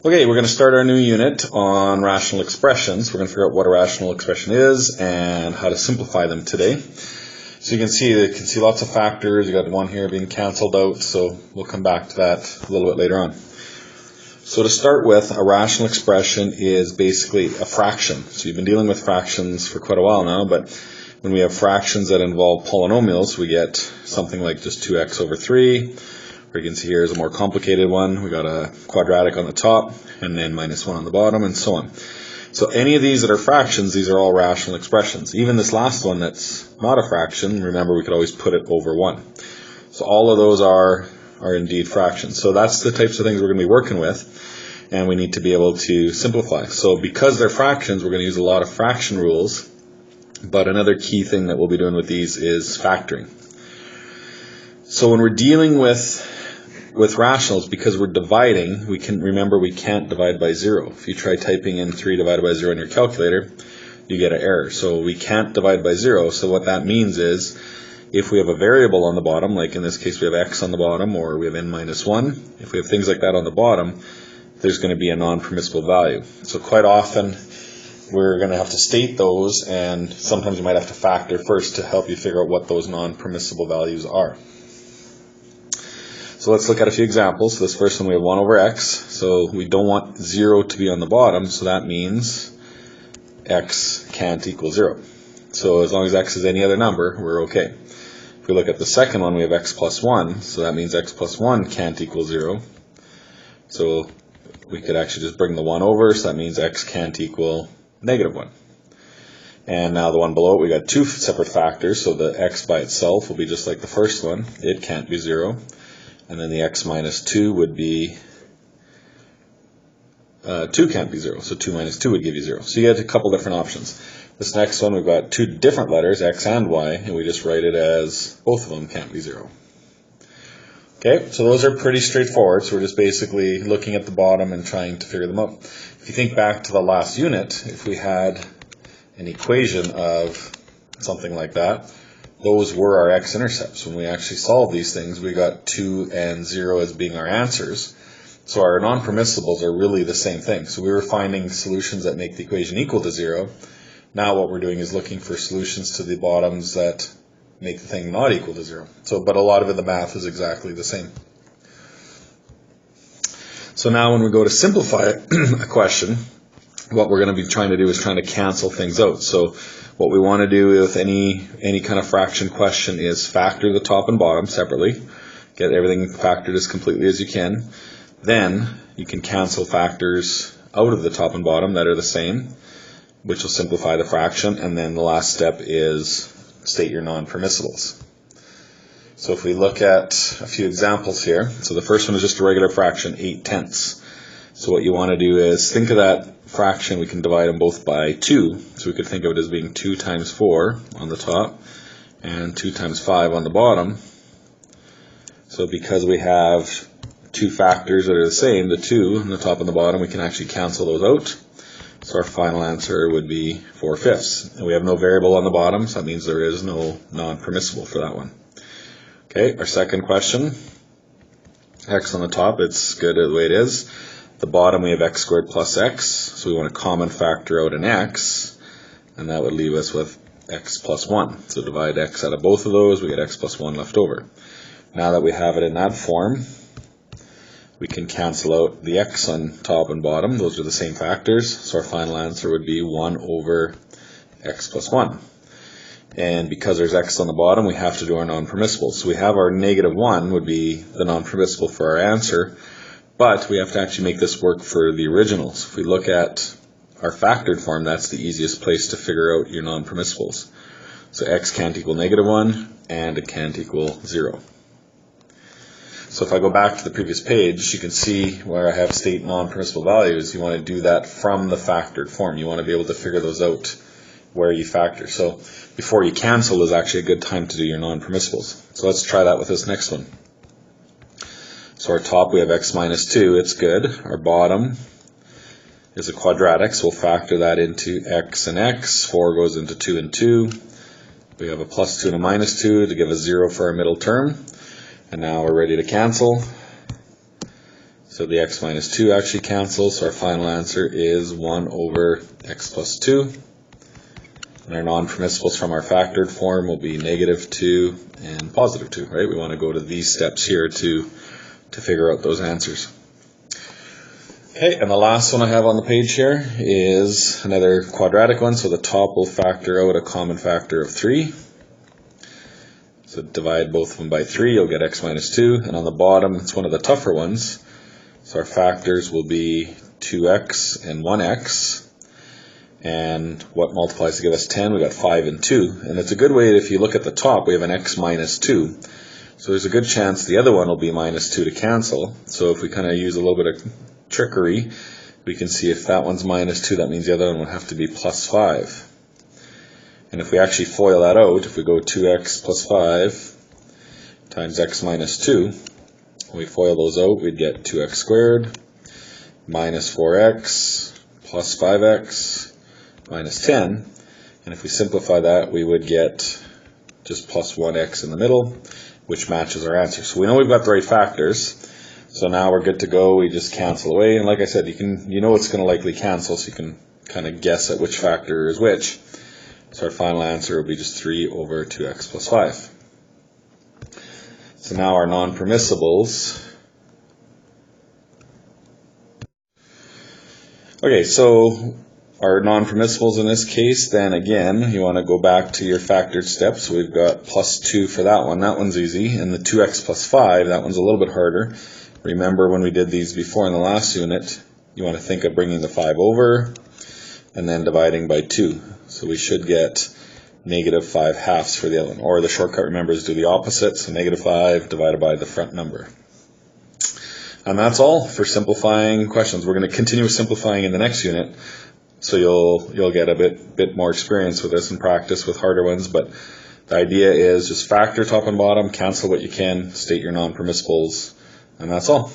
Okay, we're going to start our new unit on rational expressions. We're going to figure out what a rational expression is and how to simplify them today. So you can see lots of factors. You got one here being cancelled out, so we'll come back to that a little bit later on. So to start with, a rational expression is basically a fraction. So you've been dealing with fractions for quite a while now, but when we have fractions that involve polynomials, we get something like just 2x over 3. Or you can see here is a more complicated one. We got a quadratic on the top and then minus 1 on the bottom and so on. So any of these that are fractions, these are all rational expressions. Even this last one that's not a fraction, remember we could always put it over 1. So all of those are indeed fractions. So that's the types of things we're going to be working with, and we need to be able to simplify. So because they're fractions, we're going to use a lot of fraction rules, but another key thing that we'll be doing with these is factoring. So when we're dealing with rationals, because we're dividing, we can't divide by 0. If you try typing in 3 divided by 0 in your calculator, you get an error. So we can't divide by 0. So what that means is, if we have a variable on the bottom, like in this case we have x on the bottom, or we have n minus 1, if we have things like that on the bottom, there's going to be a non-permissible value. So quite often we're going to have to state those, and sometimes you might have to factor first to help you figure out what those non-permissible values are. So let's look at a few examples. So this first one, we have 1 over x. So we don't want 0 to be on the bottom, so that means x can't equal 0. So as long as x is any other number, we're okay. If we look at the second one, we have x plus 1. So that means x plus 1 can't equal 0. So we could actually just bring the 1 over, so that means x can't equal negative 1. And now the one below it, we got two separate factors. So the x by itself will be just like the first one. It can't be 0. And then the x minus 2 would be, 2 can't be 0, so 2 minus 2 would give you 0. So you get a couple different options. This next one, we've got two different letters, x and y, and we just write it as both of them can't be 0. Okay, so those are pretty straightforward, so we're just basically looking at the bottom and trying to figure them out. If you think back to the last unit, if we had an equation of something like that, those were our x-intercepts. When we actually solved these things, we got 2 and 0 as being our answers. So our non-permissibles are really the same thing. So we were finding solutions that make the equation equal to 0. Now what we're doing is looking for solutions to the bottoms that make the thing not equal to 0. But a lot of the math is exactly the same. So now when we go to simplify a question, what we're going to be trying to do is trying to cancel things out. So what we want to do with any kind of fraction question is factor the top and bottom separately. Get everything factored as completely as you can. Then you can cancel factors out of the top and bottom that are the same, which will simplify the fraction. And then the last step is state your non-permissibles. So if we look at a few examples here. So the first one is just a regular fraction, 8/10. So what you want to do is think of that fraction, we can divide them both by 2. So we could think of it as being 2 times 4 on the top and 2 times 5 on the bottom. So because we have two factors that are the same, the 2 on the top and the bottom, we can actually cancel those out. So our final answer would be 4/5. And we have no variable on the bottom, so that means there is no non-permissible for that one. Okay, our second question, x on the top, it's good the way it is. The bottom we have x squared plus x, so we want to common factor out an x, and that would leave us with x plus 1. So divide x out of both of those, we get x plus 1 left over. Now that we have it in that form, we can cancel out the x on top and bottom. Those are the same factors, so our final answer would be 1 over x plus 1. And because there's x on the bottom, we have to do our non-permissibles. So we have our negative 1 would be the non-permissible for our answer. But we have to actually make this work for the originals. If we look at our factored form, that's the easiest place to figure out your non-permissibles. So x can't equal negative 1, and it can't equal 0. So if I go back to the previous page, you can see where I have state non-permissible values. You want to do that from the factored form. You want to be able to figure those out where you factor. So before you cancel is actually a good time to do your non-permissibles. So let's try that with this next one. So our top, we have x minus 2, it's good. Our bottom is a quadratic, so we'll factor that into x and x. 4 goes into 2 and 2. We have a plus 2 and a minus 2 to give a 0 for our middle term. And now we're ready to cancel. So the x minus 2 actually cancels, so our final answer is 1 over x plus 2. And our non-permissibles from our factored form will be negative 2 and positive 2, right? We want to go to these steps here to figure out those answers. Okay, and the last one I have on the page here is another quadratic one. So the top will factor out a common factor of 3. So divide both of them by 3, you'll get x minus 2. And on the bottom, it's one of the tougher ones. So our factors will be 2x and 1x. And what multiplies to give us 10? We got 5 and 2. And it's a good way, if you look at the top, we have an x minus 2. So there's a good chance the other one will be minus 2 to cancel. So if we kind of use a little bit of trickery, we can see if that one's minus 2, that means the other one would have to be plus 5. And if we actually FOIL that out, if we go 2x plus 5 times x minus 2, when we FOIL those out, we'd get 2x squared minus 4x plus 5x minus 10. And if we simplify that, we would get just plus 1x in the middle, which matches our answer. So we know we've got the right factors. So now we're good to go. We just cancel away. And like I said, you know it's going to likely cancel, so you can kind of guess at which factor is which. So our final answer will be just 3 over 2x plus 5. So now our non-permissibles. Okay, so our non-permissibles in this case, then again, you want to go back to your factored steps. So we've got plus 2 for that one. That one's easy. And the 2x plus 5, that one's a little bit harder. Remember when we did these before in the last unit, you want to think of bringing the 5 over and then dividing by 2. So we should get negative 5 halves for the other one. Or the shortcut, remember, is do the opposite. So negative 5 divided by the front number. And that's all for simplifying questions. We're going to continue simplifying in the next unit. So you'll get a bit more experience with this and practice with harder ones. But the idea is just factor top and bottom, cancel what you can, state your non-permissibles, and that's all.